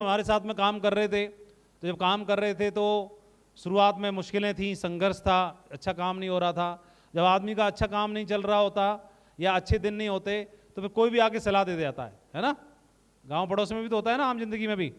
हमारे साथ में काम कर रहे थे, तो जब काम कर रहे थे तो शुरुआत में मुश्किलें थी, संघर्ष था, अच्छा काम नहीं हो रहा था। जब आदमी का अच्छा काम नहीं चल रहा होता या अच्छे दिन नहीं होते तो फिर कोई भी आके सलाह दे जाता है ना। गांव पड़ोस में भी तो होता है ना, आम जिंदगी में भी।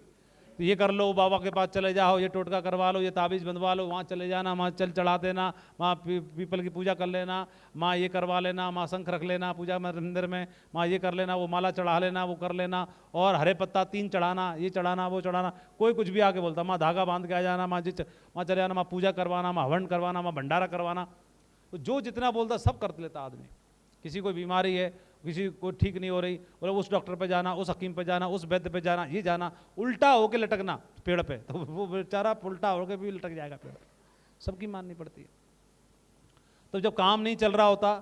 तो ये कर लो, बाबा के पास चले जाओ, ये टोटका करवा लो, ये ताबीज़ बंधवा लो, वहाँ चले जाना, वहाँ चल चढ़ा देना, वहाँ पीपल की पूजा कर लेना, वहाँ ये करवा लेना, वहाँ शंख रख लेना पूजा मंदिर में, वहाँ ये कर लेना, वो माला चढ़ा लेना, वो कर लेना, और हरे पत्ता 3 चढ़ाना, ये चढ़ाना, वो चढ़ाना। कोई कुछ भी आके बोलता, वहाँ धागा बांध के आ जाना, वहाँ चले जाना, वहाँ पूजा करवाना, वहाँ हवन करवाना, वहाँ भंडारा करवाना। तो जो जितना बोलता सब कर लेता आदमी। किसी को बीमारी है, किसी को ठीक नहीं हो रही, बोले उस डॉक्टर पे जाना, उस हकीम पे जाना, उस वैद्य पे जाना, ये जाना, उल्टा होके लटकना पेड़ पे, तो वो बेचारा उल्टा होके भी लटक जाएगा पेड़। सबकी माननी पड़ती है। तो जब काम नहीं चल रहा होता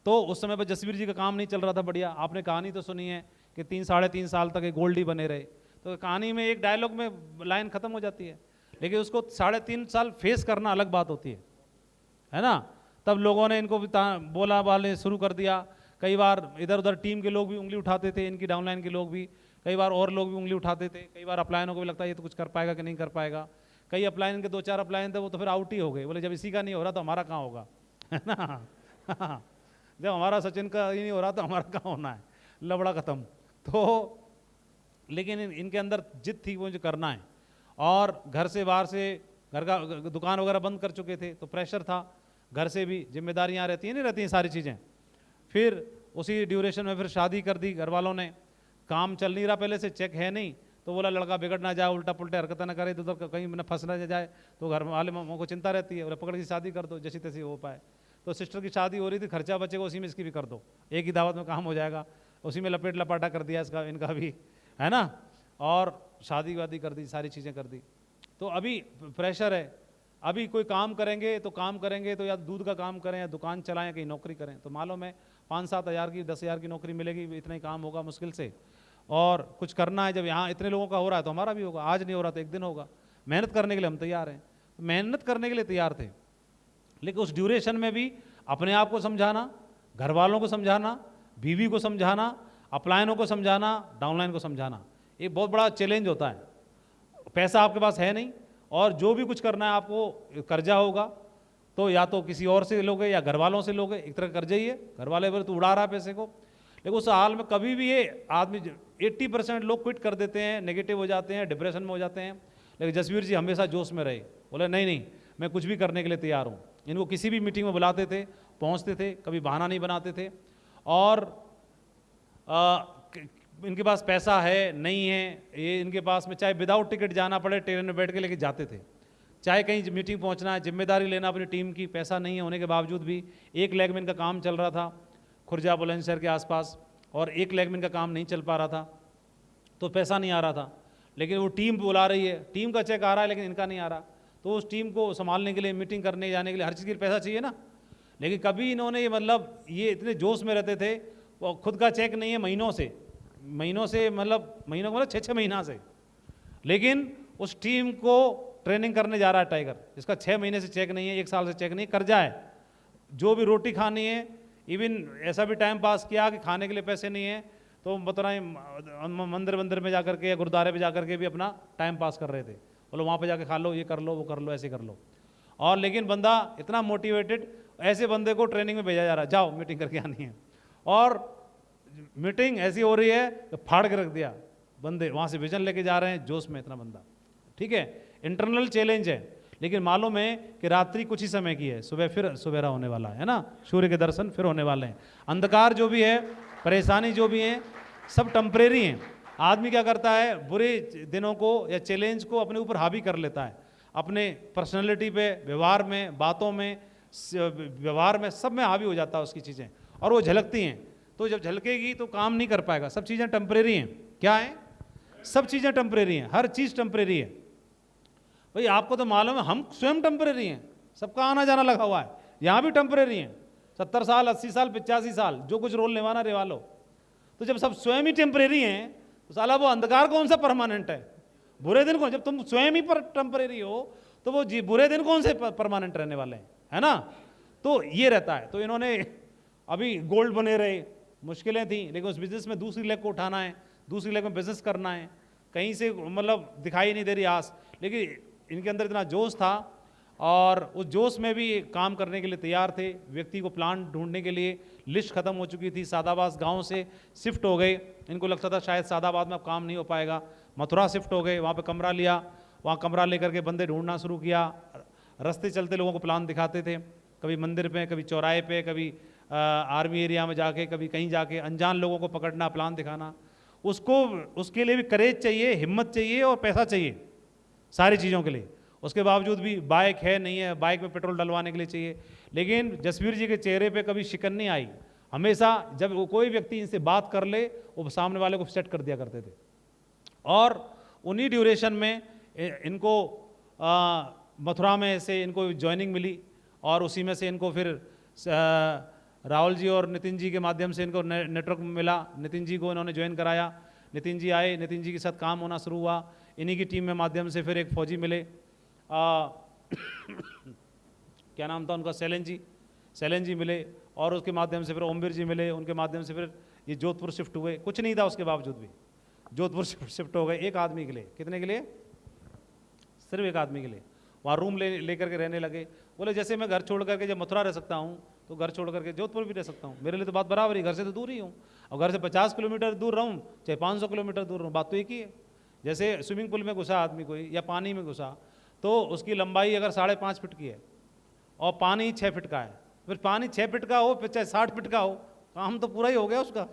तो उस समय पर जसवीर जी का काम नहीं चल रहा था बढ़िया। आपने कहानी तो सुनी है कि 3-3.5 साल तक गोल्ड ही बने रहे। तो कहानी में एक डायलॉग में लाइन खत्म हो जाती है, लेकिन उसको 3.5 साल फेस करना अलग बात होती है ना। तब लोगों ने इनको भी बोला वाले शुरू कर दिया। कई बार इधर उधर टीम के लोग भी उंगली उठाते थे, इनकी डाउनलाइन के लोग भी, कई बार और लोग भी उंगली उठाते थे। कई बार अपलायनों को भी लगता है ये तो कुछ कर पाएगा कि नहीं कर पाएगा। कई अपलायन के 2-4 अपलायन थे वो तो फिर आउट ही हो गए, बोले जब इसी का नहीं हो रहा तो हमारा कहाँ होगा, है ना। जब हमारा सचिन का ही नहीं हो रहा तो हमारा कहाँ होना है, लबड़ा खत्म। तो लेकिन इनके अंदर जिद थी मुझे करना है, और घर से बाहर से, घर का दुकान वगैरह बंद कर चुके थे तो प्रेशर था, घर से भी जिम्मेदारियां रहती हैं, नहीं रहती हैं सारी चीज़ें। फिर उसी ड्यूरेशन में फिर शादी कर दी घर वालों ने। काम चल नहीं रहा, पहले से चेक है नहीं, तो बोला लड़का बिगड़ ना जाए, उल्टा पुल्टा हरकत ना करे, इधर कहीं न फंस ना जाए, तो घर वाले को चिंता रहती है। बोले पकड़ की शादी कर दो जैसी तैसी हो पाए। तो सिस्टर की शादी हो रही थी, खर्चा बचेगा उसी में इसकी भी कर दो, एक ही दावत में काम हो जाएगा। उसी में लपेट लपाटा कर दिया इसका, इनका भी, है ना। और शादी वादी कर दी, सारी चीज़ें कर दी। तो अभी प्रेशर है, अभी कोई काम करेंगे तो या दूध का काम करें या दुकान चलाएं, कहीं नौकरी करें, तो मालूम है 5-7 हज़ार की 10 हज़ार की नौकरी मिलेगी, इतना ही काम होगा मुश्किल से। और कुछ करना है, जब यहाँ इतने लोगों का हो रहा है तो हमारा भी होगा, आज नहीं हो रहा तो एक दिन होगा। मेहनत करने के लिए हम तैयार हैं, मेहनत करने के लिए तैयार थे, लेकिन उस ड्यूरेशन में भी अपने आप को समझाना, घर वालों को समझाना, बीवी को समझाना, अपलायनों को समझाना, डाउनलाइन को समझाना, एक बहुत बड़ा चैलेंज होता है। पैसा आपके पास है नहीं, और जो भी कुछ करना है आपको कर्जा होगा, तो या तो किसी और से लोगे या घर वालों से लोगे, एक तरह कर्जा ही है। घर वाले बोले तो उड़ा रहा है पैसे को। लेकिन उस हाल में कभी भी ये आदमी 80% लोग क्विट कर देते हैं, नेगेटिव हो जाते हैं, डिप्रेशन में हो जाते हैं। लेकिन जसवीर जी हमेशा जोश में रहे, बोले नहीं नहीं मैं कुछ भी करने के लिए तैयार हूँ। इनको किसी भी मीटिंग में बुलाते थे, पहुँचते थे, कभी बहाना नहीं बनाते थे। और इनके पास पैसा है नहीं है, ये इनके पास में चाहे विदाउट टिकट जाना पड़े ट्रेन में बैठ के लेके जाते थे। चाहे कहीं मीटिंग पहुंचना है, जिम्मेदारी लेना अपनी टीम की, पैसा नहीं होने के बावजूद भी। एक लेग में इनका काम चल रहा था खुर्जा बुलंदशहर के आसपास, और एक लेग में इनका काम नहीं चल पा रहा था, तो पैसा नहीं आ रहा था। लेकिन वो टीम बुला रही है, टीम का चेक आ रहा है लेकिन इनका नहीं आ रहा। तो उस टीम को संभालने के लिए, मीटिंग करने जाने के लिए, हर चीज़ के लिए पैसा चाहिए ना। लेकिन कभी इन्होंने ये मतलब ये इतने जोश में रहते थे, वो खुद का चेक नहीं है महीनों से मतलब महीनों को मतलब 6-6 महीना से। लेकिन उस टीम को ट्रेनिंग करने जा रहा है टाइगर, इसका 6 महीने से चेक नहीं है, 1 साल से चेक नहीं, कर्जा है। जो भी रोटी खानी है, इवन ऐसा भी टाइम पास किया कि खाने के लिए पैसे नहीं है, तो बताना मंदिर में जाकर के या गुरुद्वारे पे जाकर के भी अपना टाइम पास कर रहे थे। बोलो वहाँ पे जाके खा लो, ये कर लो, वो कर लो, ऐसे कर लो। और लेकिन बंदा इतना मोटिवेटेड, ऐसे बंदे को ट्रेनिंग में भेजा जा रहा है, जाओ मीटिंग करके आनी है। और मीटिंग ऐसी हो रही है कि फाड़ के रख दिया, बंदे वहाँ से विजन लेके जा रहे हैं, जोश में इतना बंदा। ठीक है, इंटरनल चैलेंज है, लेकिन मालूम है कि रात्रि कुछ ही समय की है, सुबह फिर सवेरा होने वाला है ना। सूर्य के दर्शन फिर होने वाले हैं। अंधकार जो भी है, परेशानी जो भी है, सब टेम्परेरी हैं। आदमी क्या करता है, बुरे दिनों को या चैलेंज को अपने ऊपर हावी कर लेता है, अपने पर्सनैलिटी पे, व्यवहार में, बातों में, व्यवहार में, सब में हावी हो जाता है उसकी चीज़ें, और वो झलकती हैं। तो जब झलकेगी तो काम नहीं कर पाएगा। सब चीज़ें टेम्परेरी हैं। क्या है? सब चीज़ें टेम्परेरी हैं, हर चीज़ टेम्परेरी है। भाई आपको तो मालूम है हम स्वयं टेम्परेरी हैं, सबका आना जाना लगा हुआ है, यहाँ भी टेम्परेरी हैं। 70 साल, 80 साल, 85 साल, जो कुछ रोल निभाना निभा लो। तो जब सब स्वयं ही टेम्परेरी हैं तो साला वो अंधकार कौन सा परमानेंट है? बुरे दिन कौन? जब तुम स्वयं ही पर टेम्परेरी हो तो वो बुरे दिन कौन से परमानेंट रहने वाले हैं, है ना। तो ये रहता है। तो इन्होंने अभी गोल्ड बने रहे, मुश्किलें थी, लेकिन उस बिजनेस में दूसरी लेग को उठाना है, दूसरी लेग में बिजनेस करना है, कहीं से मतलब दिखाई नहीं दे रही आस, लेकिन इनके अंदर इतना जोश था और उस जोश में भी काम करने के लिए तैयार थे। व्यक्ति को प्लान ढूंढने के लिए लिस्ट खत्म हो चुकी थी, सादाबाद गांव से शिफ्ट हो गए। इनको लगता था शायद सादाबाद में अब काम नहीं हो पाएगा, मथुरा शिफ्ट हो गए, वहाँ पे कमरा लिया, वहाँ कमरा लेकर के बंदे ढूंढना शुरू किया। रास्ते चलते लोगों को प्लान दिखाते थे, कभी मंदिर पे, कभी चौराहे पे, कभी आर्मी एरिया में जाके, कभी कहीं जाके अनजान लोगों को पकड़ना, प्लान दिखाना। उसके लिए भी करेज चाहिए, हिम्मत चाहिए और पैसा चाहिए, सारी चीज़ों के लिए। उसके बावजूद भी बाइक है नहीं है, बाइक में पेट्रोल डलवाने के लिए चाहिए, लेकिन जसवीर जी के चेहरे पे कभी शिकन नहीं आई। हमेशा जब वो कोई व्यक्ति इनसे बात कर ले, वो सामने वाले को सेट कर दिया करते थे। और उन्हीं ड्यूरेशन में इनको मथुरा में से इनको ज्वाइनिंग मिली और उसी में से इनको फिर राहुल जी और नितिन जी के माध्यम से इनको नेटवर्क मिला। नितिन जी को इन्होंने ज्वाइन कराया, नितिन जी आए, नितिन जी के साथ काम होना शुरू हुआ। इन्हीं की टीम में माध्यम से फिर एक फौजी मिले, क्या नाम था उनका, सैलन जी मिले, और उसके माध्यम से फिर ओमवीर जी मिले, उनके माध्यम से फिर ये जोधपुर शिफ्ट हुए। कुछ नहीं था उसके बावजूद भी जोधपुर शिफ्ट हो गए, एक आदमी के लिए। कितने के लिए? सिर्फ एक आदमी के लिए। वहाँ रूम लेकर के रहने लगे। बोले जैसे मैं घर छोड़ करके जब मथुरा रह सकता हूँ, तो घर छोड़ करके जोधपुर भी रह सकता हूँ, मेरे लिए तो बात बराबर ही, घर से तो दूर ही हूँ। और घर से 50 किलोमीटर दूर रहूँ चाहे 500 किलोमीटर दूर रहूँ, बात तो एक ही है। जैसे स्विमिंग पूल में घुसा आदमी कोई या पानी में घुसा, तो उसकी लंबाई अगर 5.5 फीट की है और पानी 6 फीट का है, फिर पानी 6 फीट का हो फिर चाहे 60 फीट का हो, काम तो पूरा ही हो गया उसका।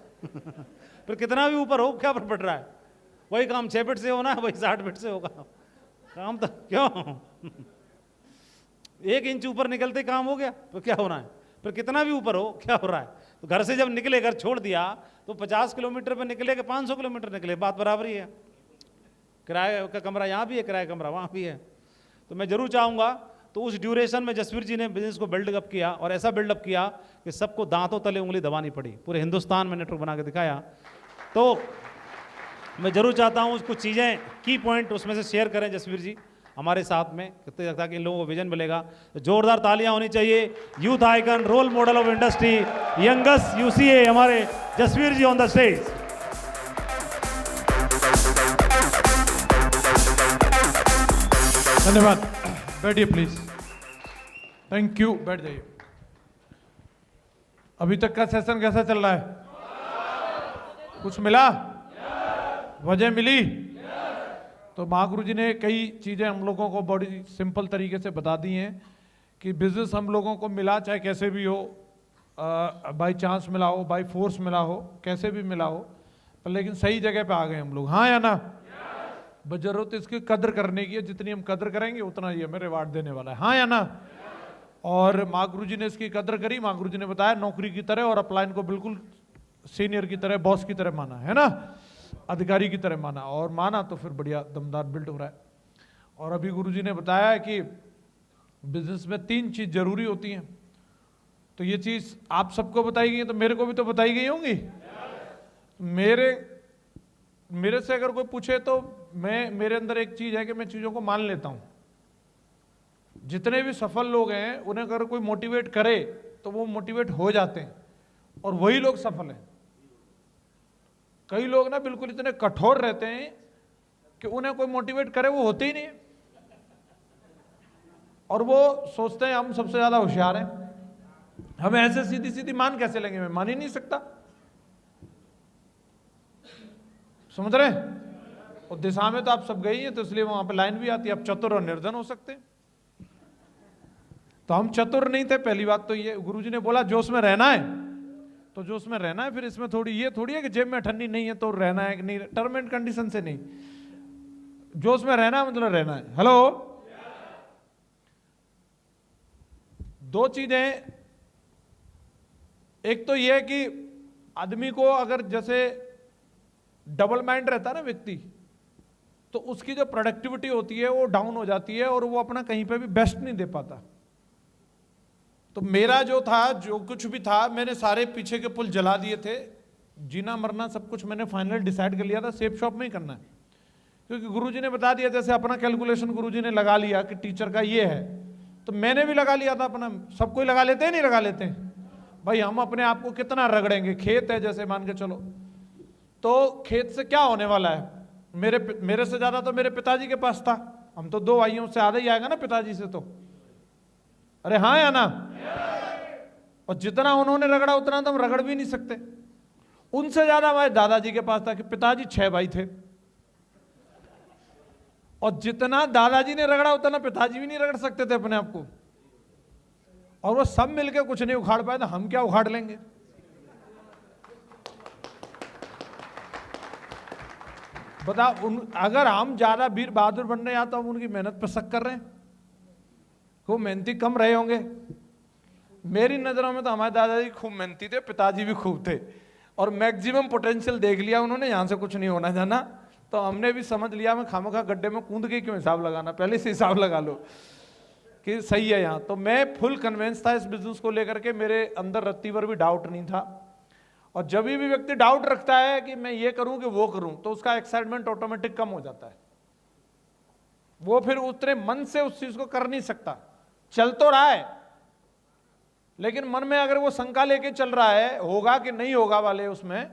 फिर कितना भी ऊपर हो क्या फर्क पड़ रहा है, वही काम 6 फीट से होना है, वही 60 फीट से होगा, काम तो क्यों 1 इंच ऊपर निकलते काम हो गया, तो क्या होना है, फिर कितना भी ऊपर हो क्या हो रहा है। तो घर से जब निकले, घर छोड़ दिया, तो 50 किलोमीटर पे निकले कि 500 किलोमीटर निकले, बात बराबर ही है। किराए का कमरा यहाँ भी है, किराया कमरा वहाँ भी है। तो मैं जरूर चाहूँगा, तो उस ड्यूरेशन में जसवीर जी ने बिजनेस को बिल्डअप किया, और ऐसा बिल्डअप किया कि सबको दांतों तले उंगली दबानी पड़ी, पूरे हिंदुस्तान में नेटवर्क बना के दिखाया। तो मैं जरूर चाहता हूँ कुछ चीज़ें, की पॉइंट उसमें से शेयर करें जसवीर जी हमारे साथ में, कितने ताकि इन लोगों को विजन मिलेगा। तो जोरदार तालियां होनी चाहिए। Youth icon, role model of industry, youngest UCA, हमारे Jasvir ji on the stage. धन्यवाद, बैठिए प्लीज। थैंक यू, बैठ जाइए। अभी तक का सेशन कैसा चल रहा है? कुछ मिला? वजह मिली? तो महागुरु जी ने कई चीज़ें हम लोगों को बड़ी सिंपल तरीके से बता दी हैं कि बिजनेस हम लोगों को मिला, चाहे कैसे भी हो, बाई चांस मिला हो, बाई फोर्स मिला हो, कैसे भी मिला हो, पर लेकिन सही जगह पे आ गए हम लोग, हाँ या ना? बस जरूरत इसकी कदर करने की है, जितनी हम कदर करेंगे उतना ही हमें रिवार्ड देने वाला है, हाँ या ना? और महागुरु जी ने इसकी कदर करी। महागुरु जी ने बताया नौकरी की तरह, और अपलाइन को बिल्कुल सीनियर की तरह, बॉस की तरह माना, है ना, अधिकारी की तरह माना, और माना तो फिर बढ़िया दमदार बिल्ड हो रहा है। और अभी गुरुजी ने बताया कि बिजनेस में 3 चीज जरूरी होती हैं। तो ये चीज आप सबको बताई गई है, तो मेरे को भी तो बताई गई होंगी। मेरे से अगर कोई पूछे तो मेरे अंदर एक चीज है कि मैं चीजों को मान लेता हूं। जितने भी सफल लोग हैं उन्हें अगर कोई मोटिवेट करे तो वो मोटिवेट हो जाते हैं, और वही लोग सफल हैं। कई लोग ना बिल्कुल इतने कठोर रहते हैं कि उन्हें कोई मोटिवेट करे वो होते ही नहीं, और वो सोचते हैं हम सबसे ज्यादा होशियार हैं, हमें ऐसे सीधी सीधी मान कैसे लेंगे। मैं मान ही नहीं सकता, समझ रहे हैं? और दिशा में तो आप सब गई हैं, तो इसलिए वहां पे लाइन भी आती है, आप चतुर और निर्धन हो सकते हैं। तो हम चतुर नहीं थे, पहली बात तो ये। गुरुजी ने बोला जोश में रहना है तो जोश में रहना है, फिर इसमें ये थोड़ी है कि जेब में ठंडी नहीं है तो रहना है कि नहीं, टर्म एंड कंडीशन से नहीं, जोश में रहना है मतलब रहना है। हेलो, 2 चीजें, एक तो ये कि आदमी को अगर जैसे डबल माइंड रहता है ना व्यक्ति, तो उसकी जो प्रोडक्टिविटी होती है वो डाउन हो जाती है, और वो अपना कहीं पे भी बेस्ट नहीं दे पाता। तो मेरा जो था, जो कुछ भी था, मैंने सारे पीछे के पुल जला दिए थे। जीना मरना सब कुछ मैंने फाइनल डिसाइड कर लिया था, सेफ शॉप में ही करना है, क्योंकि गुरुजी ने बता दिया। जैसे अपना कैलकुलेशन गुरुजी ने लगा लिया कि टीचर का ये है, तो मैंने भी लगा लिया था अपना। सब कोई लगा लेते हैं, नहीं लगा लेते हैं भाई? हम अपने आप को कितना रगड़ेंगे। खेत है जैसे मान के चलो, तो खेत से क्या होने वाला है? मेरे से ज्यादा तो मेरे पिताजी के पास था। हम तो 2 भाइयों से आधा ही आएगा ना पिताजी से तो। अरे हाँ या ना? और जितना उन्होंने रगड़ा उतना तो हम रगड़ भी नहीं सकते। उनसे ज्यादा हमारे दादाजी के पास था कि पिताजी 6 भाई थे, और जितना दादाजी ने रगड़ा उतना पिताजी भी नहीं रगड़ सकते थे अपने आप को। और वो सब मिलके कुछ नहीं उखाड़ पाए तो हम क्या उखाड़ लेंगे? बता, अगर हम ज्यादा वीर बहादुर बन रहे हैं तो हम उनकी मेहनत पर शक कर रहे हैं। खूब मेहनती कम रहे होंगे। मेरी नजरों में तो हमारे दादाजी खूब मेहनती थे, पिताजी भी खूब थे, और मैक्सिमम पोटेंशियल देख लिया उन्होंने, यहां से कुछ नहीं होना जाना। तो हमने भी समझ लिया मैं खामखा गड्ढे में कूद के क्यों हिसाब लगाना, पहले से हिसाब लगा लो कि सही है यहाँ। तो मैं फुल कन्विंस था इस बिजनेस को लेकर के, मेरे अंदर रत्ती भर भी डाउट नहीं था। और जब भी व्यक्ति डाउट रखता है कि मैं ये करूं कि वो करूं, तो उसका एक्साइटमेंट ऑटोमेटिक कम हो जाता है। वो फिर उतने मन से उस चीज को कर नहीं सकता। चल तो रहा है लेकिन मन में अगर वो शंका लेके चल रहा है होगा कि नहीं होगा वाले उसमें,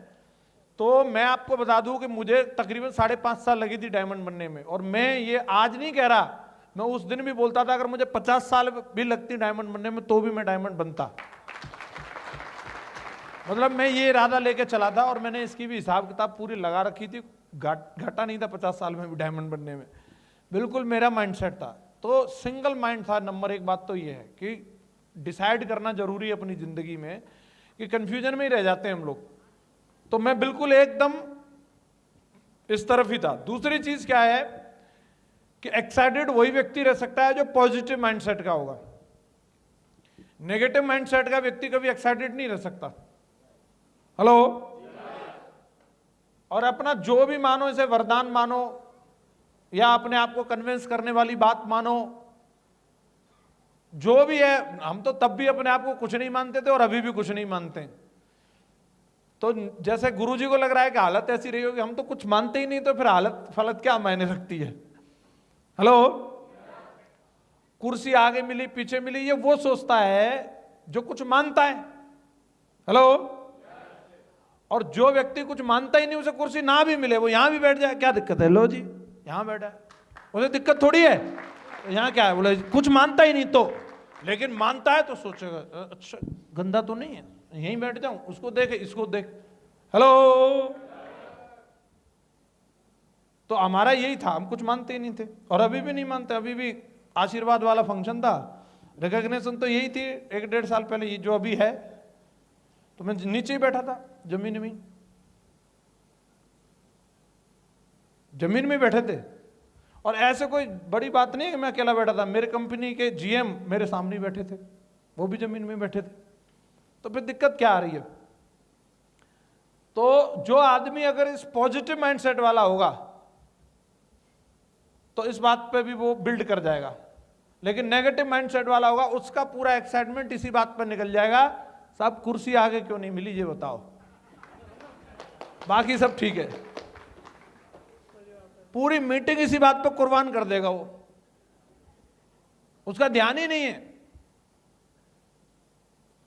तो मैं आपको बता दूं कि मुझे तकरीबन 5.5 साल लगी थी डायमंड बनने में। और मैं ये आज नहीं कह रहा, मैं उस दिन भी बोलता था अगर मुझे 50 साल भी लगती डायमंड बनने में तो भी मैं डायमंड बनता। मतलब मैं ये इरादा लेके चला था, और मैंने इसकी भी हिसाब किताब पूरी लगा रखी थी। घटा नहीं था 50 साल में भी डायमंड बनने में, बिल्कुल मेरा माइंडसेट था। तो सिंगल माइंड था। नंबर 1 बात तो ये है कि डिसाइड करना जरूरी है अपनी जिंदगी में, कि कंफ्यूजन में ही रह जाते हैं हम लोग। तो मैं बिल्कुल एकदम इस तरफ ही था। दूसरी चीज क्या है कि एक्साइटेड वही व्यक्ति रह सकता है जो पॉजिटिव माइंडसेट का होगा। नेगेटिव माइंडसेट का व्यक्ति कभी एक्साइटेड नहीं रह सकता। हेलो? और अपना जो भी मानो, इसे वरदान मानो या अपने आप को कन्विंस करने वाली बात मानो, जो भी है। हम तो तब भी अपने आप को कुछ नहीं मानते थे और अभी भी कुछ नहीं मानते। तो जैसे गुरुजी को लग रहा है कि हालत ऐसी रही होगी, हम तो कुछ मानते ही नहीं, तो फिर हालत फलत क्या मायने रखती है? हेलो? कुर्सी आगे मिली पीछे मिली, ये वो सोचता है जो कुछ मानता है। हेलो? और जो व्यक्ति कुछ मानता ही नहीं, उसे कुर्सी ना भी मिले वो यहां भी बैठ जाए, क्या दिक्कत है? लो जी यहां बैठा है, उसे दिक्कत थोड़ी है। यहां क्या है? बोले कुछ मानता ही नहीं तो, लेकिन मानता है तो सोचेगा अच्छा गंदा तो नहीं है, यहीं बैठ जाऊं, उसको देख इसको देख। हेलो? तो हमारा यही था, हम कुछ मानते ही नहीं थे और अभी भी नहीं मानते। अभी भी आशीर्वाद वाला फंक्शन था, रिकॉग्निशन तो यही थी 1-1.5 साल पहले, ये जो अभी है। तो मैं नीचे ही बैठा था, जमीन में बैठे थे। और ऐसे कोई बड़ी बात नहीं है कि मैं अकेला बैठा था, मेरे कंपनी के जीएम मेरे सामने बैठे थे, वो भी जमीन में बैठे थे। तो फिर दिक्कत क्या आ रही है? तो जो आदमी अगर इस पॉजिटिव माइंडसेट वाला होगा तो इस बात पे भी वो बिल्ड कर जाएगा। लेकिन नेगेटिव माइंडसेट वाला होगा, उसका पूरा एक्साइटमेंट इसी बात पर निकल जाएगा, साहब कुर्सी आगे क्यों नहीं मिली ये बताओ, बाकी सब ठीक है। पूरी मीटिंग इसी बात पर कुर्बान कर देगा वो, उसका ध्यान ही नहीं है।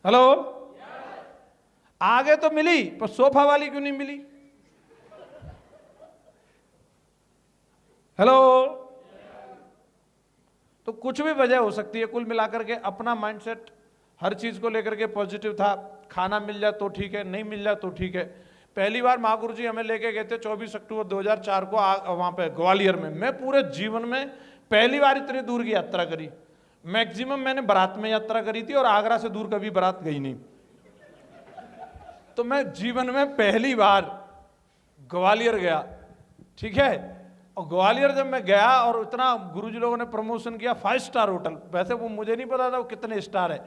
हेलो? आगे तो मिली पर सोफा वाली क्यों नहीं मिली? हेलो? तो कुछ भी वजह हो सकती है। कुल मिलाकर के अपना माइंडसेट हर चीज को लेकर के पॉजिटिव था। खाना मिल जाए तो ठीक है, नहीं मिल जाए तो ठीक है। पहली बार महागुरु जी हमें लेके गए थे 24 अक्टूबर 2004 को वहां पे ग्वालियर में। मैं पूरे जीवन में पहली बार इतनी दूर की यात्रा करी। मैक्सिमम मैंने बारात में यात्रा करी थी और आगरा से दूर कभी बारात गई नहीं। तो मैं जीवन में पहली बार ग्वालियर गया, ठीक है। और ग्वालियर जब मैं गया और इतना गुरुजी लोगों ने प्रमोशन किया 5 स्टार होटल, वैसे वो मुझे नहीं पता था वो कितने स्टार है,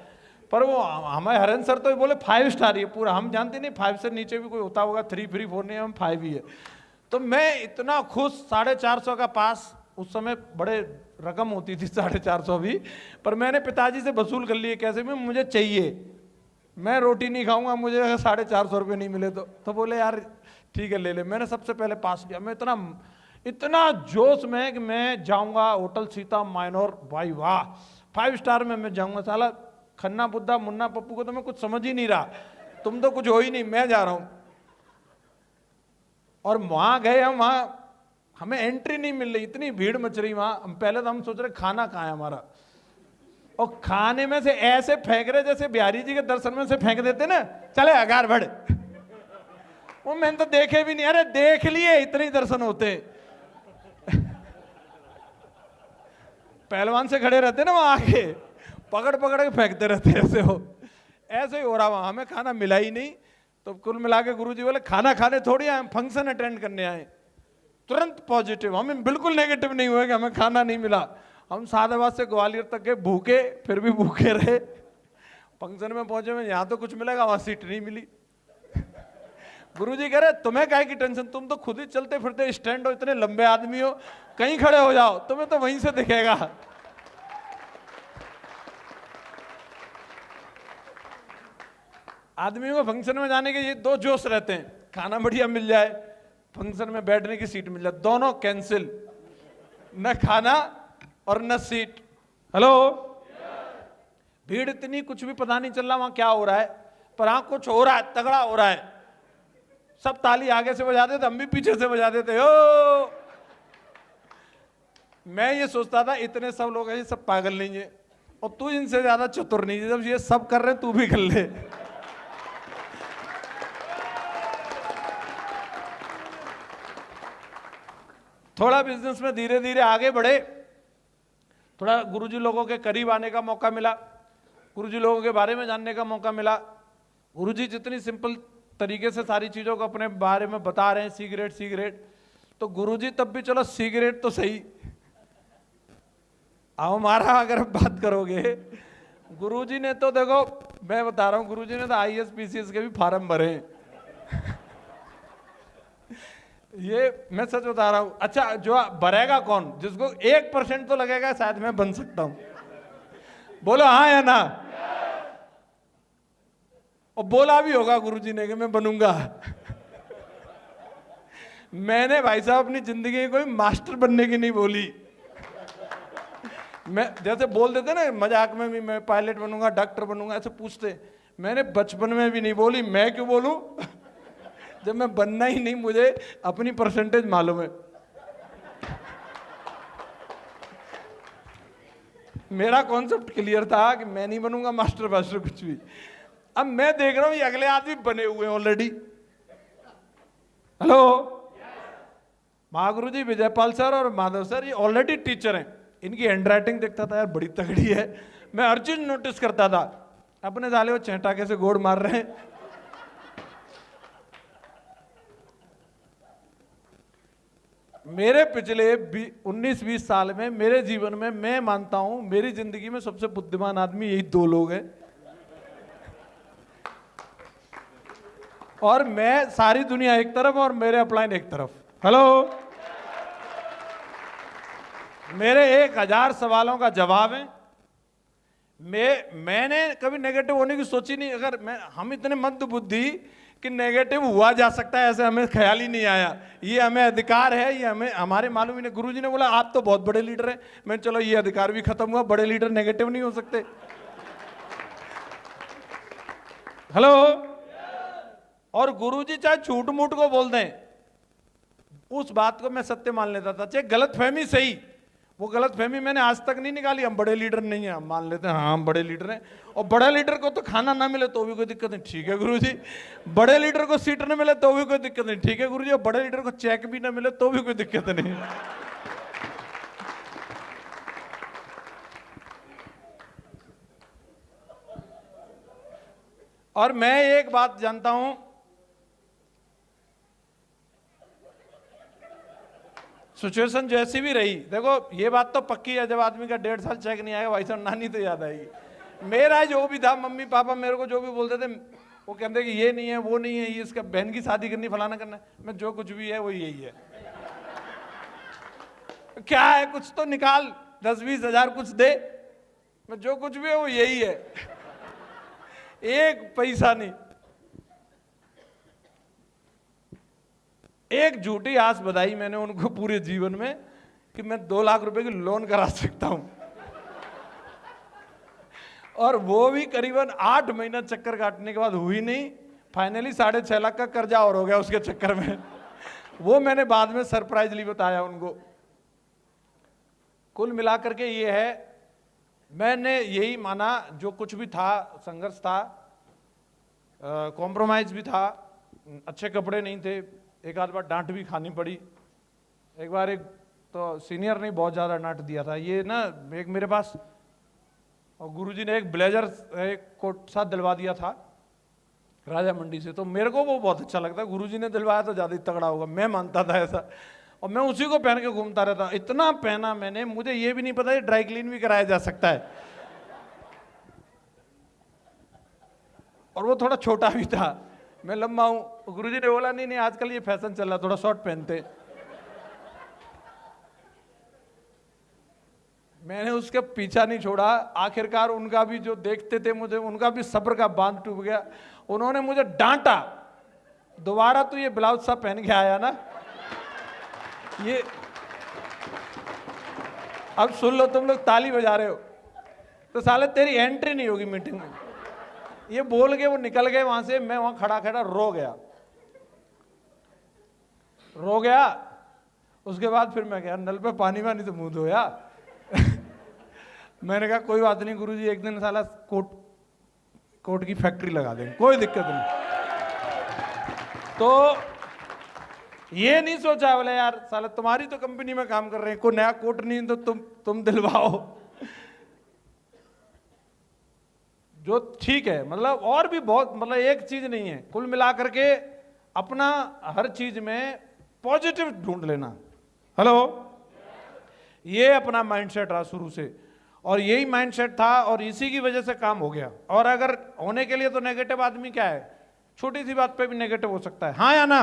पर वो हमारे हरेंद्र सर तो बोले 5 स्टार ही है पूरा। हम जानते नहीं 5 से नीचे भी कोई होता होगा, 3, 4 नहीं, हम 5 ही है। तो मैं इतना खुश, 450 का पास, उस समय बड़े रकम होती थी 450 भी, पर मैंने पिताजी से वसूल कर लिए कैसे भी मुझे चाहिए, मैं रोटी नहीं खाऊंगा, मुझे अगर 450 रुपये नहीं मिले तो बोले यार ठीक है ले ले। मैंने सबसे पहले पास लिया। मैं इतना जोश में कि मैं जाऊंगा होटल सीता माइनोर, भाई वाह 5 स्टार में मैं जाऊंगा। साला खन्ना बुद्धा मुन्ना पप्पू को तो मैं कुछ समझ ही नहीं रहा, तुम तो कुछ हो ही नहीं, मैं जा रहा हूं। और वहां गए हम, वहां हमें एंट्री नहीं मिल रही, इतनी भीड़ मच रही वहां। पहले तो हम सोच रहे खाना कहाँ है हमारा, और खाने में से ऐसे फेंक रहे जैसे बिहारी जी के दर्शन में से फेंक देते ना, चले अगार बढ़। वो मैंने तो देखे भी नहीं, अरे देख लिए इतने दर्शन होते। पहलवान से खड़े रहते ना वहां आके, पकड़ पकड़ के फेंकते रहते ऐसे हो। ऐसे ही हो रहा वहां, हमें खाना मिला ही नहीं। तो कुल मिला के गुरुजी बोले खाना खाने थोड़ी आए, फंक्शन अटेंड करने आए। तुरंत पॉजिटिव, हमें बिल्कुल नेगेटिव नहीं हुए कि हमें खाना नहीं मिला। हम सादाबाद से ग्वालियर तक के भूखे, फिर भी भूखे रहे। फंक्शन में पहुंचे में यहाँ तो कुछ मिलेगा, वहां सीट नहीं मिली। गुरुजी कह रहे तुम्हें काहे की टेंशन, तुम तो खुद ही चलते फिरते स्टैंड हो, इतने लंबे आदमी हो, कहीं खड़े हो जाओ, तुम्हें तो वहीं से दिखेगा। आदमी को फंक्शन में जाने के ये दो जोश रहते हैं, खाना बढ़िया मिल जाए, फंक्शन में बैठने की सीट मिल जाए, दोनों कैंसिल, न खाना और न सीट। हेलो, भीड़ इतनी, कुछ भी पता नहीं चल रहा वहां क्या हो रहा है, पर हाँ कुछ हो रहा है, तगड़ा हो रहा है। सब ताली आगे से बजाते थे, हम भी पीछे से बजाते थे। ओ मैं ये सोचता था इतने सब लोग हैं, सब पागल नहीं है, और तू इनसे ज्यादा चतुर नहीं है, जब ये सब कर रहे तू भी कर ले। थोड़ा बिजनेस में धीरे धीरे आगे बढ़े, थोड़ा गुरुजी लोगों के करीब आने का मौका मिला, गुरुजी लोगों के बारे में जानने का मौका मिला। गुरुजी जितनी सिंपल तरीके से सारी चीजों को अपने बारे में बता रहे हैं, सिगरेट सिगरेट, तो गुरुजी तब भी चलो सिगरेट तो सही, अब हमारा अगर बात करोगे, गुरुजी ने तो देखो मैं बता रहा हूं, गुरुजी ने तो IAS PCS के भी फार्म भरे हैं। ये मैं सच बता रहा हूं। अच्छा, जो भरेगा कौन, जिसको 1% तो लगेगा शायद मैं बन सकता हूं, बोलो हाँ या ना। और बोला भी होगा गुरुजी ने कि मैं बनूंगा। मैंने भाई साहब अपनी जिंदगी में कोई मास्टर बनने की नहीं बोली। मैं जैसे बोल देते ना मजाक में भी, मैं पायलट बनूंगा, डॉक्टर बनूंगा, ऐसे पूछते, मैंने बचपन में भी नहीं बोली। मैं क्यों बोलूं जब मैं बनना ही नहीं, मुझे अपनी परसेंटेज मालूम है। मेरा कॉन्सेप्ट क्लियर था कि मैं नहीं बनूंगा मास्टर वास्टर कुछ भी। अब मैं देख रहा हूं ये अगले आदमी बने हुए हैं ऑलरेडी। हेलो, महागुरु जी विजयपाल सर और माधव सर ये ऑलरेडी टीचर हैं, इनकी हैंडराइटिंग देखता था यार बड़ी तगड़ी है, मैं हर चीज नोटिस करता था। अपने साले वो चेहटाके से गोड़ मार रहे हैं। मेरे पिछले 19-20 साल में मेरे जीवन में मैं मानता हूं मेरी जिंदगी में सबसे बुद्धिमान आदमी यही दो लोग हैं, और मैं सारी दुनिया एक तरफ और मेरे अपलाइन एक तरफ। हेलो, मेरे 1000 सवालों का जवाब है। मैंने कभी नेगेटिव होने की सोची नहीं। अगर हम इतने मंद बुद्धि कि नेगेटिव हुआ जा सकता है ऐसे हमें ख्याल ही नहीं आया। ये हमें अधिकार है, ये हमें हमारे मालूम ही नहीं। गुरुजी ने बोला आप तो बहुत बड़े लीडर हैं, मैं चलो ये अधिकार भी खत्म हुआ, बड़े लीडर नेगेटिव नहीं हो सकते। हेलो, और गुरुजी चाहे झूठ मूठ को बोल दें, उस बात को मैं सत्य मान लेता था, चाहे गलत फहमी सही। वो गलत फहमी मैंने आज तक नहीं निकाली। हम बड़े लीडर नहीं हैं, हम मान लेते हैं हाँ हम बड़े लीडर हैं, और बड़े लीडर को तो खाना ना मिले तो भी कोई दिक्कत नहीं, ठीक है गुरुजी। बड़े लीडर को सीट ना मिले तो भी कोई दिक्कत नहीं, ठीक है गुरुजी। और बड़े लीडर को चेक भी ना मिले तो भी कोई दिक्कत नहीं। और मैं एक बात जानता हूं, सिचुएशन जैसी भी रही, देखो ये बात तो पक्की है, जब आदमी का 1.5 साल चेक नहीं आएगा भाई साहब नानी तो याद आएगी। मेरा जो भी था, मम्मी पापा मेरे को जो भी बोलते थे, वो कहते कि ये नहीं है वो नहीं है, ये इसका बहन की शादी करनी, फलाना करना है। मैं जो कुछ भी है वो यही है। क्या है, कुछ तो निकाल, 10-20 हजार कुछ दे, मैं जो कुछ भी है वो यही है, एक पैसा नहीं। एक झूठी आस बधाई मैंने उनको पूरे जीवन में कि मैं 2 लाख रुपए की लोन करा सकता हूं, और वो भी करीबन 8 महीना चक्कर काटने के बाद हुई नहीं। फाइनली 6.5 लाख का कर्जा और हो गया उसके चक्कर में। वो मैंने बाद में सरप्राइजली बताया उनको। कुल मिलाकर के ये है, मैंने यही माना जो कुछ भी था, संघर्ष था, कॉम्प्रोमाइज भी था, अच्छे कपड़े नहीं थे, एक आध बार डांट भी खानी पड़ी। एक बार एक तो सीनियर ने बहुत ज़्यादा डांट दिया था। ये ना एक मेरे पास और गुरुजी ने एक ब्लेजर एक कोट साथ दिलवा दिया था राजा मंडी से, तो मेरे को वो बहुत अच्छा लगता है। गुरुजी ने दिलवाया तो ज़्यादा ही तगड़ा होगा, मैं मानता था ऐसा, और मैं उसी को पहन के घूमता रहता। इतना पहना मैंने, मुझे ये भी नहीं पता ये ड्राई क्लीन भी कराया जा सकता है। और वो थोड़ा छोटा भी था, मैं लंबा हूँ। गुरुजी ने बोला नहीं नहीं आजकल ये फैशन चल रहा, थोड़ा शॉर्ट पहनते। मैंने उसके पीछा नहीं छोड़ा। आखिरकार उनका भी जो देखते थे मुझे, उनका भी सब्र का बांध टूट गया। उन्होंने मुझे डांटा, दोबारा तो ये ब्लाउज सा पहन के आया ना, ये अब सुन लो, तुम लोग ताली बजा रहे हो तो साले तेरी एंट्री नहीं होगी मीटिंग में। ये बोल के वो निकल गए वहां से। मैं वहां खड़ा खड़ा रो गया। उसके बाद फिर मैं गया नल पे पानी वानी से मुंह धोया। मैंने कहा कोई बात नहीं गुरुजी, एक दिन साला कोट की फैक्ट्री लगा देंगे, कोई दिक्कत नहीं। तो ये नहीं सोचा बोले यार साला तुम्हारी तो कंपनी में काम कर रहे हैं, कोई नया कोट नहीं तो तुम दिलवाओ। जो ठीक है, मतलब और भी बहुत, मतलब एक चीज नहीं है, कुल मिलाकर के अपना हर चीज में पॉजिटिव ढूंढ लेना। हेलो, ये अपना माइंडसेट रहा शुरू से, और यही माइंडसेट था और इसी की वजह से काम हो गया। और अगर होने के लिए तो नेगेटिव आदमी क्या है, छोटी सी बात पे भी नेगेटिव हो सकता है, हाँ या ना।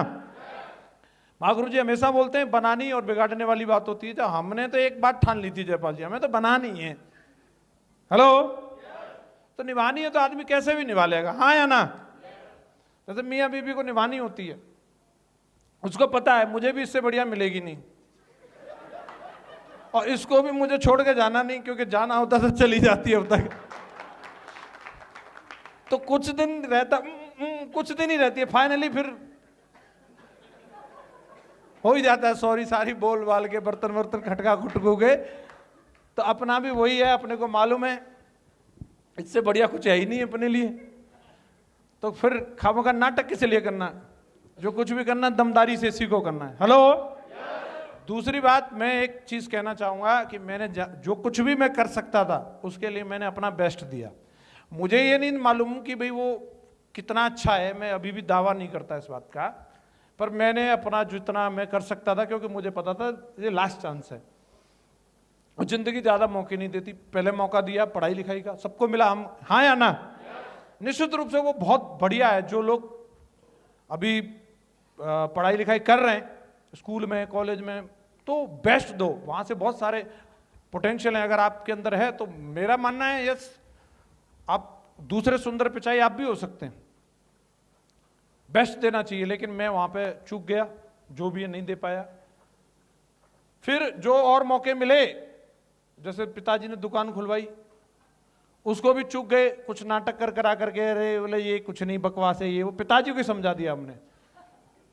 महागुरु जी हमेशा बोलते हैं बनानी और बिगाड़ने वाली बात होती है। तो हमने तो एक बात ठान ली थी जयपाल जी, हमें तो बनानी है। हेलो, तो निभानी है तो आदमी कैसे भी निभा लेगा, हाँ या ना। जैसे मियाँ बीबी को निभानी होती है, उसको पता है मुझे भी इससे बढ़िया मिलेगी नहीं, और इसको भी मुझे छोड़ के जाना नहीं, क्योंकि जाना होता तो चली जाती है अब तक। तो कुछ दिन रहता, कुछ दिन ही रहती है, फाइनली फिर हो ही जाता है सॉरी सारी बोल बाल के, बर्तन वर्तन खटका खुटकू के। तो अपना भी वही है, अपने को मालूम है इससे बढ़िया कुछ है ही नहीं अपने लिए। तो फिर खामोखा नाटक किस लिए करना, जो कुछ भी करना दमदारी से इसी को करना है। हेलो, दूसरी बात मैं एक चीज कहना चाहूंगा कि मैंने जो कुछ भी मैं कर सकता था उसके लिए मैंने अपना बेस्ट दिया। मुझे ये नहीं मालूम कि भाई वो कितना अच्छा है, मैं अभी भी दावा नहीं करता इस बात का, पर मैंने अपना जितना मैं कर सकता था, क्योंकि मुझे पता था ये लास्ट चांस है और जिंदगी ज्यादा मौके नहीं देती। पहले मौका दिया पढ़ाई लिखाई का, सबको मिला, हम हाँ या ना। निश्चित रूप से वो बहुत बढ़िया है जो लोग अभी पढ़ाई लिखाई कर रहे हैं स्कूल में कॉलेज में, तो बेस्ट दो, वहां से बहुत सारे पोटेंशियल है अगर आपके अंदर है। तो मेरा मानना है यस, आप दूसरे सुंदर पिचाई आप भी हो सकते हैं, बेस्ट देना चाहिए। लेकिन मैं वहां पे चूक गया, जो भी है नहीं दे पाया। फिर जो और मौके मिले, जैसे पिताजी ने दुकान खुलवाई, उसको भी चूक गए, कुछ नाटक कर करा करके, अरे बोले ये कुछ नहीं बकवास है ये वो, पिताजी को समझा दिया हमने।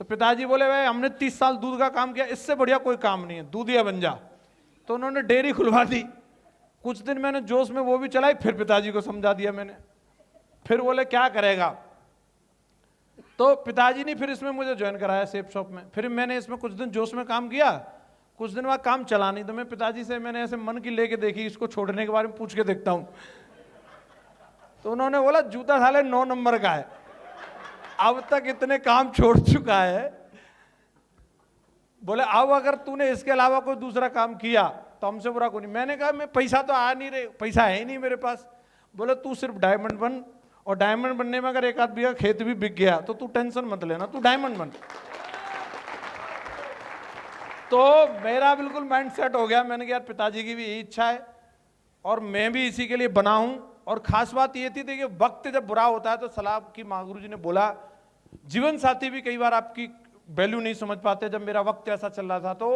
तो पिताजी बोले भाई हमने 30 साल दूध का काम किया, इससे बढ़िया कोई काम नहीं है, दूधिया बन जा। तो उन्होंने डेयरी खुलवा दी। कुछ दिन मैंने जोश में वो भी चलाई, फिर पिताजी को समझा दिया मैंने। फिर बोले क्या करेगा, तो पिताजी ने फिर इसमें मुझे ज्वाइन कराया सेफ शॉप में। फिर मैंने इसमें कुछ दिन जोश में काम किया, कुछ दिन बाद काम चला नहीं, तो मैं पिताजी से मैंने ऐसे मन की लेके देखी, इसको छोड़ने के बारे में पूछ के देखता हूं। तो उन्होंने बोला जूता साले 9 नंबर का है, अब तक इतने काम छोड़ चुका है, बोले अब अगर तूने इसके अलावा कोई दूसरा काम किया तो हमसे बुरा कोई नहीं। मैंने कहा मैं पैसा तो आ नहीं रहे, पैसा है ही नहीं मेरे पास। बोले तू सिर्फ डायमंड बन, और डायमंड बनने में अगर एक आध बीघा खेत भी बिक गया तो तू टेंशन मत लेना, तू डायमंड बन। तो मेरा बिल्कुल माइंड सेट हो गया। मैंने कहा यार पिताजी की भी यही इच्छा है और मैं भी इसी के लिए बना हूं। और खास बात ये थी कि वक्त जब बुरा होता है तो सलाह की महागुरु जी ने बोला, जीवन साथी भी कई बार आपकी वैल्यू नहीं समझ पाते। जब मेरा वक्त ऐसा चल रहा था तो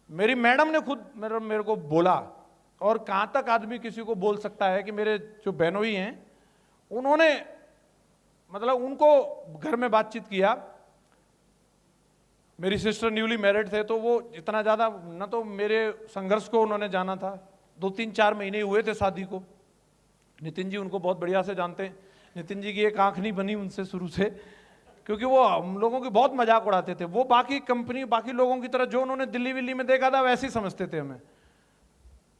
मेरी मैडम ने खुद मेरे को बोला, और कहां तक आदमी किसी को बोल सकता है कि मेरे जो बहनोई हैं उन्होंने मतलब उनको घर में बातचीत किया, मेरी सिस्टर न्यूली मैरिड थे, तो वो इतना ज़्यादा ना तो मेरे संघर्ष को उन्होंने जाना था। 2-3-4 महीने हुए थे शादी को। नितिन जी उनको बहुत बढ़िया से जानते हैं। नितिन जी की एक आंख नहीं बनी उनसे शुरू से, क्योंकि वो हम लोगों की बहुत मजाक उड़ाते थे। वो बाकी कंपनी बाकी लोगों की तरह जो उन्होंने दिल्ली विल्ली में देखा था वैसे ही समझते थे हमें।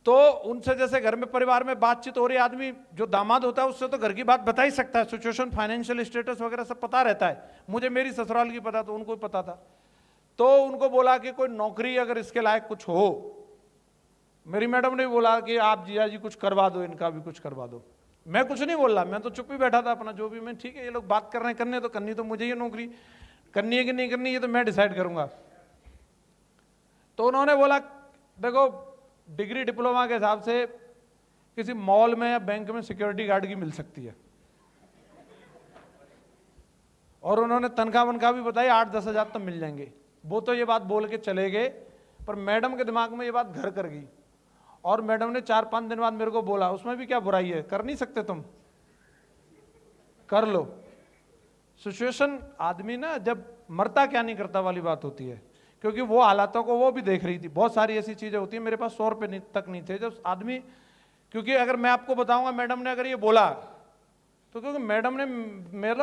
तो उनसे जैसे घर में परिवार में बातचीत हो रही, आदमी जो दामाद होता है उससे तो घर की बात बता ही सकता है, सिचुएशन फाइनेंशियल स्टेटस वगैरह सब पता रहता है। मुझे मेरी ससुराल की पता, तो उनको भी पता था। तो उनको बोला कि कोई नौकरी अगर इसके लायक कुछ हो। मेरी मैडम ने बोला कि आप जिया जी कुछ करवा दो, इनका भी कुछ करवा दो। मैं कुछ नहीं बोल रहा, मैं तो चुप ही बैठा था अपना, जो भी मैं ठीक है ये लोग बात कर रहे हैं, करने तो करनी तो मुझे ये नौकरी करनी है कि नहीं करनी है तो मैं डिसाइड करूंगा। तो उन्होंने बोला देखो डिग्री डिप्लोमा के हिसाब से किसी मॉल में या बैंक में सिक्योरिटी गार्ड की मिल सकती है। और उन्होंने तनख्वाह वनख्वाह भी बताई 8-10 हज़ार तो मिल जाएंगे। वो तो ये बात बोल के चले गए, पर मैडम के दिमाग में ये बात घर कर गई। और मैडम ने 4-5 दिन बाद मेरे को बोला उसमें भी क्या बुराई है, कर नहीं सकते तुम, कर लो। सिचुएशन आदमी ना जब मरता क्या नहीं करता वाली बात होती है, क्योंकि वो हालातों को वो भी देख रही थी। बहुत सारी ऐसी चीजें होती है, मेरे पास 100 रुपये तक नहीं थे जब आदमी, क्योंकि अगर मैं आपको बताऊंगा मैडम ने अगर ये बोला तो क्योंकि मैडम ने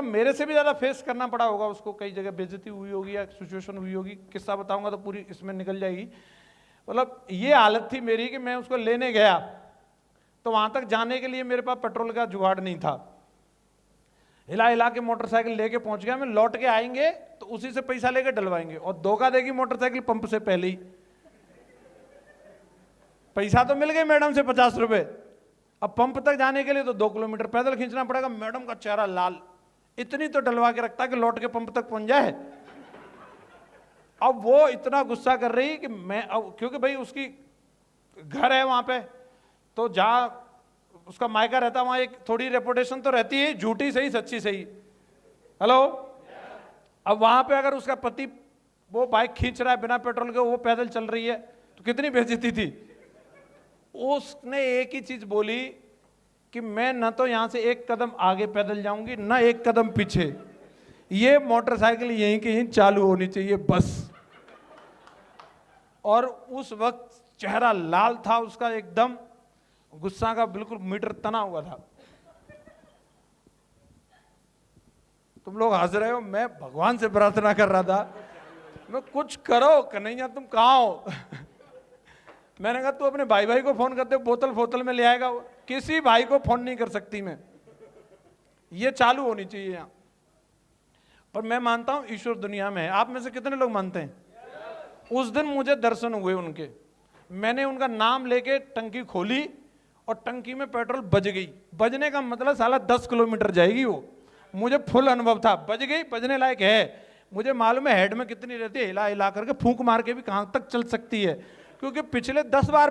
मेरे से भी ज़्यादा फेस करना पड़ा होगा उसको, कई जगह बेइज्जती हुई होगी या सिचुएशन हुई होगी। किस्सा बताऊंगा तो पूरी इसमें निकल जाएगी। मतलब ये हालत थी मेरी कि मैं उसको लेने गया तो वहां तक जाने के लिए मेरे पास पेट्रोल का जुगाड़ नहीं था। हिला हिला के मोटरसाइकिल लेके पहुंच गया मैं। लौट के आएंगे तो उसी से पैसा लेके डलवाएंगे, और धोखा देगी मोटरसाइकिल पंप से पहले ही। पैसा तो मिल गए मैडम से 50 रुपए, अब पंप तक जाने के लिए तो 2 किलोमीटर पैदल खींचना पड़ेगा। मैडम का चेहरा लाल, इतनी तो डलवा के रखता कि लौट के पंप तक पहुंच जाए। अब वो इतना गुस्सा कर रही कि मैं, अब क्योंकि भाई उसकी घर है वहां पे, तो जहां उसका मायका रहता वहां एक थोड़ी रेपुटेशन तो रहती है, झूठी सही सच्ची सही। हेलो, अब वहां पे अगर उसका पति वो बाइक खींच रहा है बिना पेट्रोल के, वो पैदल चल रही है, तो कितनी बेइज्जती थी। उसने एक ही चीज बोली कि मैं न तो यहां से एक कदम आगे पैदल जाऊंगी न एक कदम पीछे, ये मोटरसाइकिल यहीं की यहीं चालू होनी चाहिए बस। और उस वक्त चेहरा लाल था उसका, एकदम गुस्सा का बिल्कुल मीटर तना हुआ था। तुम लोग हंस रहे हो, मैं भगवान से प्रार्थना कर रहा था, मैं कुछ करो कन्हैया, तुम कहाँ हो। मैंने कहा तू अपने भाई को फोन करते, बोतल में ले आएगा। किसी भाई को फोन नहीं कर सकती मैं, ये चालू होनी चाहिए यहां पर। मैं मानता हूं ईश्वर दुनिया में है। आप में से कितने लोग मानते हैं? उस दिन मुझे दर्शन हुए उनके, मैंने उनका नाम लेके टंकी खोली और टंकी में पेट्रोल बज गई। बजने का मतलब साला 10 किलोमीटर जाएगी वो, मुझे फुल अनुभव था। बज गई, बजने लायक है। मुझे मालूम है हेड में कितनी रहती है, हिला हिला करके फूंक मार के भी कहां तक चल सकती है, क्योंकि पिछले 10 बार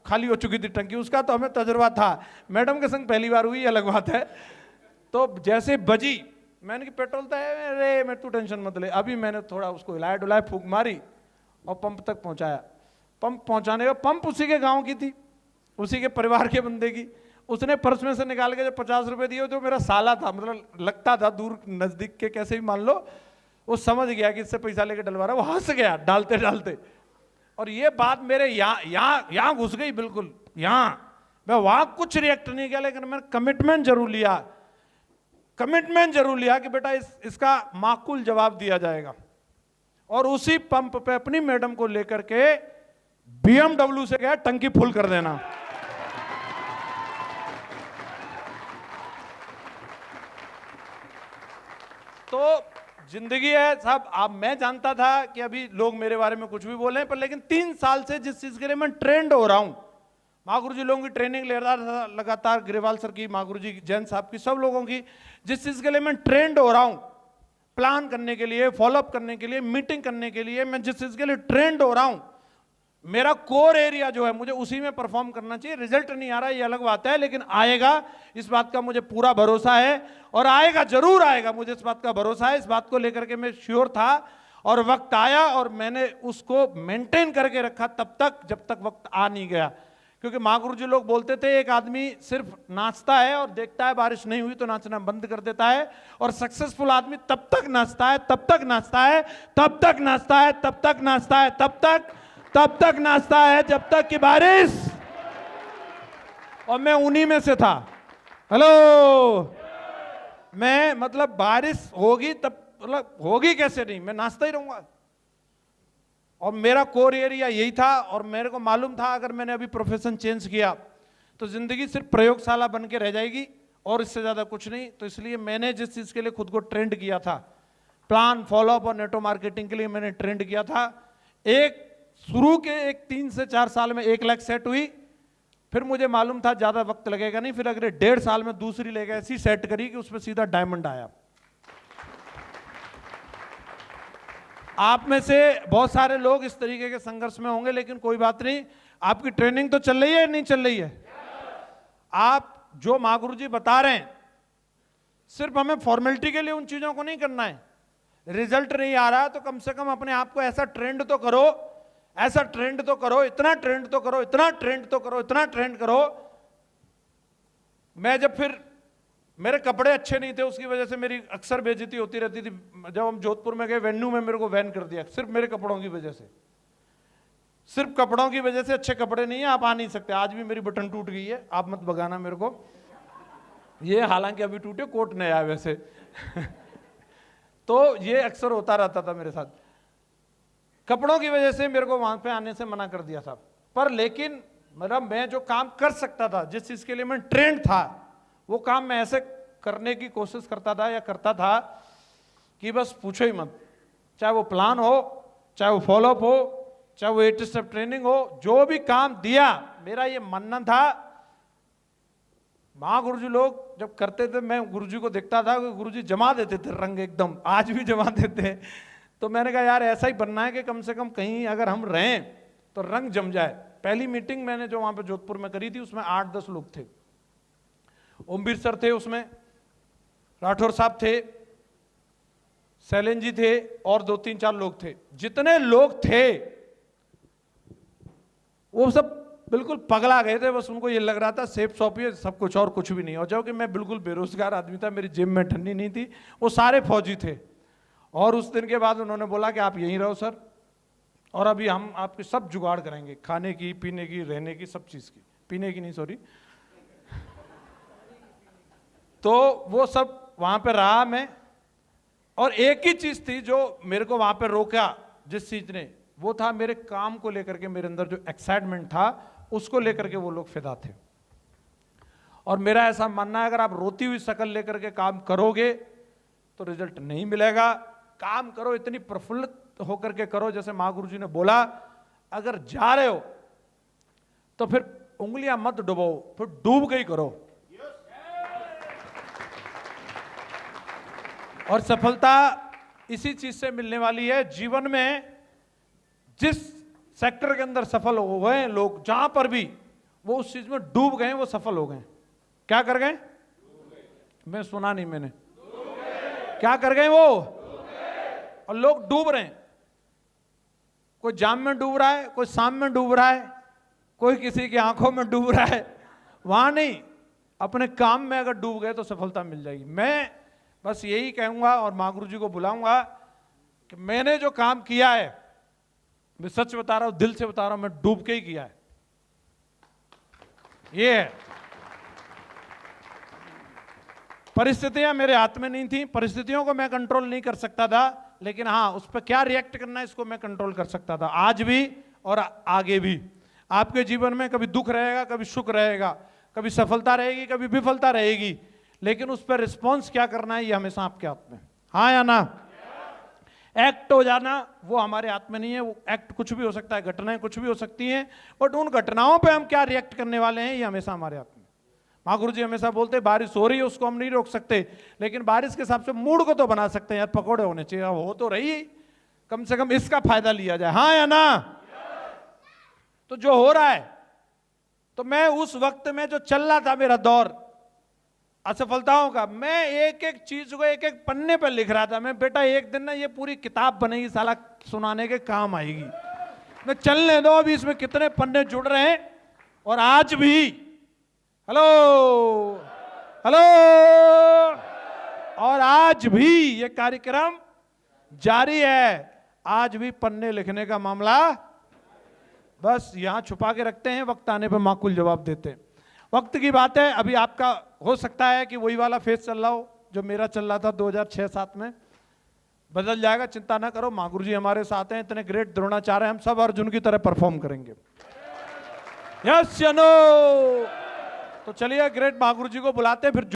खाली हो चुकी थी टंकी। उसका तो हमें तजुर्बा था, मैडम के संग पहली बार हुई अलग बात है। तो जैसे बजी मैंने कि पेट्रोल तो है, अरे मैं तू टेंशन मत ले। अभी मैंने थोड़ा उसको हिलाया डुलाया, फूंक मारी और पंप तक पहुंचाया। पंप पहुंचाने का, पंप उसी के गांव की थी, उसी के परिवार के बंदे की। उसने पर्स में से निकाल के जब 50 रुपए दिए, जो मेरा साला था, मतलब लगता था दूर नजदीक के कैसे भी मान लो, वो समझ गया कि इससे पैसा लेके डलवा रहा है। वो हंस गया डालते डालते, और ये बात मेरे यहाँ घुस गई बिल्कुल यहाँ। मैं वहां कुछ रिएक्ट नहीं किया, लेकिन मैंने कमिटमेंट जरूर लिया कि बेटा इसका माकूल जवाब दिया जाएगा। और उसी पंप पे अपनी मैडम को लेकर के BMW से गया टंकी फुल कर देना। तो जिंदगी है साहब। अब मैं जानता था कि अभी लोग मेरे बारे में कुछ भी बोले, पर लेकिन 3 साल से जिस चीज के लिए मैं ट्रेंड हो रहा हूं, महागुरु जी लोगों की ट्रेनिंग ले रहा था लगातार, ग्रेवाल सर की, महागुरु जी, जैन साहब की, सब लोगों की, जिस चीज के लिए मैं ट्रेंड हो रहा हूं, प्लान करने के लिए, फॉलोअप करने के लिए, मीटिंग करने के लिए, मैं जिस चीज के लिए ट्रेंड हो रहा हूं, मेरा कोर एरिया जो है मुझे उसी में परफॉर्म करना चाहिए। रिजल्ट नहीं आ रहा है ये अलग बात है, लेकिन आएगा, इस बात का मुझे पूरा भरोसा है। और आएगा, जरूर आएगा, मुझे इस बात का भरोसा है। इस बात को लेकर के मैं श्योर था, और वक्त आया और मैंने उसको मेंटेन करके रखा तब तक, जब तक वक्त आ नहीं गया। क्योंकि महागुरु जी लोग बोलते थे एक आदमी सिर्फ नाचता है और देखता है बारिश नहीं हुई तो नाचना बंद कर देता है, और सक्सेसफुल आदमी तब तक नाचता है, तब तक नाचता है, तब तक नाचता है, तब तक नाचता है, तब तक नाचता है जब तक कि बारिश। और मैं उन्हीं में से था। हेलो, मैं मतलब बारिश होगी तब, मतलब होगी कैसे नहीं, मैं नाचता ही रहूंगा। और मेरा कोर एरिया यही था, और मेरे को मालूम था अगर मैंने अभी प्रोफेशन चेंज किया तो जिंदगी सिर्फ प्रयोगशाला बन के रह जाएगी और इससे ज्यादा कुछ नहीं। तो इसलिए मैंने जिस चीज के लिए खुद को ट्रेंड किया था, प्लान, फॉलोअप और नेटवर्क मार्केटिंग के लिए मैंने ट्रेंड किया था, एक शुरू के 3 से 4 साल में 1 लाख सेट हुई। फिर मुझे मालूम था ज्यादा वक्त लगेगा नहीं, फिर अगले 1.5 साल में दूसरी लेके ऐसी सेट करी कि उसमें सीधा डायमंड आया। आप में से बहुत सारे लोग इस तरीके के संघर्ष में होंगे, लेकिन कोई बात नहीं, आपकी ट्रेनिंग तो चल रही है या नहीं चल रही है? आप जो महागुरु जी बता रहे हैं, सिर्फ हमें फॉर्मेलिटी के लिए उन चीजों को नहीं करना है। रिजल्ट नहीं आ रहा तो कम से कम अपने आप को ऐसा ट्रेंड तो करो, ऐसा ट्रेंड तो करो, इतना ट्रेंड तो करो, इतना ट्रेंड तो करो, इतना ट्रेंड करो। मैं जब फिर मेरे कपड़े अच्छे नहीं थे, उसकी वजह से मेरी अक्सर बेइज्जती होती रहती थी। जब हम जोधपुर में गए, वेन्यू में मेरे को वैन कर दिया, सिर्फ मेरे कपड़ों की वजह से। सिर्फ कपड़ों की वजह से, अच्छे कपड़े नहीं है, आप आ नहीं सकते। आज भी मेरी बटन टूट गई है, आप मत भगाना मेरे को। ये हालांकि अभी टूटे, कोट नया है वैसे। तो ये अक्सर होता रहता था मेरे साथ। कपड़ों की वजह से मेरे को वहां पे आने से मना कर दिया था। पर लेकिन मतलब मैं जो काम कर सकता था, जिस चीज के लिए मैं ट्रेंड था, वो काम मैं ऐसे करने की कोशिश करता था या करता था कि बस पूछो ही मत। चाहे वो प्लान हो, चाहे वो फॉलोअप हो, चाहे वो 8 स्टेप ट्रेनिंग हो, जो भी काम दिया, मेरा ये मानना था। महागुरु जी लोग जब करते थे, मैं गुरु जी को देखता था कि गुरु जी जमा देते थे रंग, एकदम आज भी जमा देते हैं। तो मैंने कहा यार ऐसा ही बनना है कि कम से कम कहीं अगर हम रहें तो रंग जम जाए। पहली मीटिंग मैंने जो वहां पे जोधपुर में करी थी, उसमें 8-10 लोग थे। ओमवीर सर थे उसमें, राठौर साहब थे, शैलेन जी थे, और 2-3-4 लोग थे। जितने लोग थे वो सब बिल्कुल पगला गए थे। बस उनको ये लग रहा था सेब सौंपिए, सब कुछ, और कुछ भी नहीं। और जबकि मैं बिल्कुल बेरोजगार आदमी था, मेरी जेब में ठंडी नहीं थी। वो सारे फौजी थे। और उस दिन के बाद उन्होंने बोला कि आप यहीं रहो सर, और अभी हम आपकी सब जुगाड़ करेंगे, खाने की, पीने की, रहने की, सब चीज की। पीने की नहीं, सॉरी। तो वो सब वहां पे रहा मैं। और एक ही चीज थी जो मेरे को वहां पे रोका, जिस चीज ने, वो था मेरे काम को लेकर के मेरे अंदर जो एक्साइटमेंट था, उसको लेकर के वो लोग फिदा थे। और मेरा ऐसा मानना है, अगर आप रोती हुई शक्ल लेकर के काम करोगे तो रिजल्ट नहीं मिलेगा। काम करो, इतनी प्रफुल्लित होकर के करो, जैसे महागुरु जी ने बोला, अगर जा रहे हो तो फिर उंगलियां मत डुबो, फिर डूब गई करो। और सफलता इसी चीज से मिलने वाली है। जीवन में जिस सेक्टर के अंदर सफल हो गए लोग, जहां पर भी वो उस चीज में डूब गए, वो सफल हो गए। क्या कर गए? मैं सुना नहीं मैंने। क्या कर गए वो? और लोग डूब रहे हैं। कोई जाम में डूब रहा है, कोई शाम में डूब रहा है, कोई किसी की आंखों में डूब रहा है। वहां नहीं, अपने काम में अगर डूब गए तो सफलता मिल जाएगी। मैं बस यही कहूंगा और महागुरु जी को बुलाऊंगा कि मैंने जो काम किया है, मैं सच बता रहा हूं, दिल से बता रहा हूं, मैं डूब के ही किया है। ये है। परिस्थितियां मेरे हाथ में नहीं थी, परिस्थितियों को मैं कंट्रोल नहीं कर सकता था, लेकिन हाँ, उस पर क्या रिएक्ट करना है इसको मैं कंट्रोल कर सकता था। आज भी और आगे भी आपके जीवन में कभी दुख रहेगा, कभी सुख रहेगा, कभी सफलता रहेगी, कभी विफलता रहेगी, लेकिन उस पर रिस्पॉन्स क्या करना है ये हमेशा आपके हाथ में। हाँ या ना? एक्ट हो जाना वो हमारे हाथ में नहीं है। वो एक्ट कुछ भी हो सकता है, घटनाएं कुछ भी हो सकती हैं, बट उन घटनाओं पे हम क्या रिएक्ट करने वाले हैं ये हमेशा हमारे हाथ में। महागुरु जी हमेशा बोलते हैं बारिश हो रही है उसको हम नहीं रोक सकते, लेकिन बारिश के हिसाब से मूड को तो बना सकते हैं। यार पकौड़े होने चाहिए, हो तो रही, कम से कम इसका फायदा लिया जाए। हाँ या ना? तो जो हो रहा है, तो मैं उस वक्त में जो चल रहा था मेरा दौर असफलताओं का, मैं एक एक चीज को एक एक पन्ने पर लिख रहा था। मैं बेटा एक दिन ना ये पूरी किताब बनेगी, साला सुनाने के काम आएगी। मैं चलने दो, अभी इसमें कितने पन्ने जुड़ रहे हैं और आज भी हेलो हेलो और आज भी ये कार्यक्रम जारी है। आज भी पन्ने लिखने का मामला बस यहां छुपा के रखते हैं, वक्त आने पर माकूल जवाब देते हैं। वक्त की बात है, अभी आपका हो सकता है कि वही वाला फेस चल रहा हो जो मेरा चल रहा था 2006-7 में, बदल जाएगा, चिंता ना करो। महागुरु जी हमारे साथ हैं, इतने ग्रेट द्रोणाचार्य, हम सब अर्जुन की तरह परफॉर्म करेंगे। यस या नो? तो चलिए ग्रेट महागुरु जी को बुलाते हैं, फिर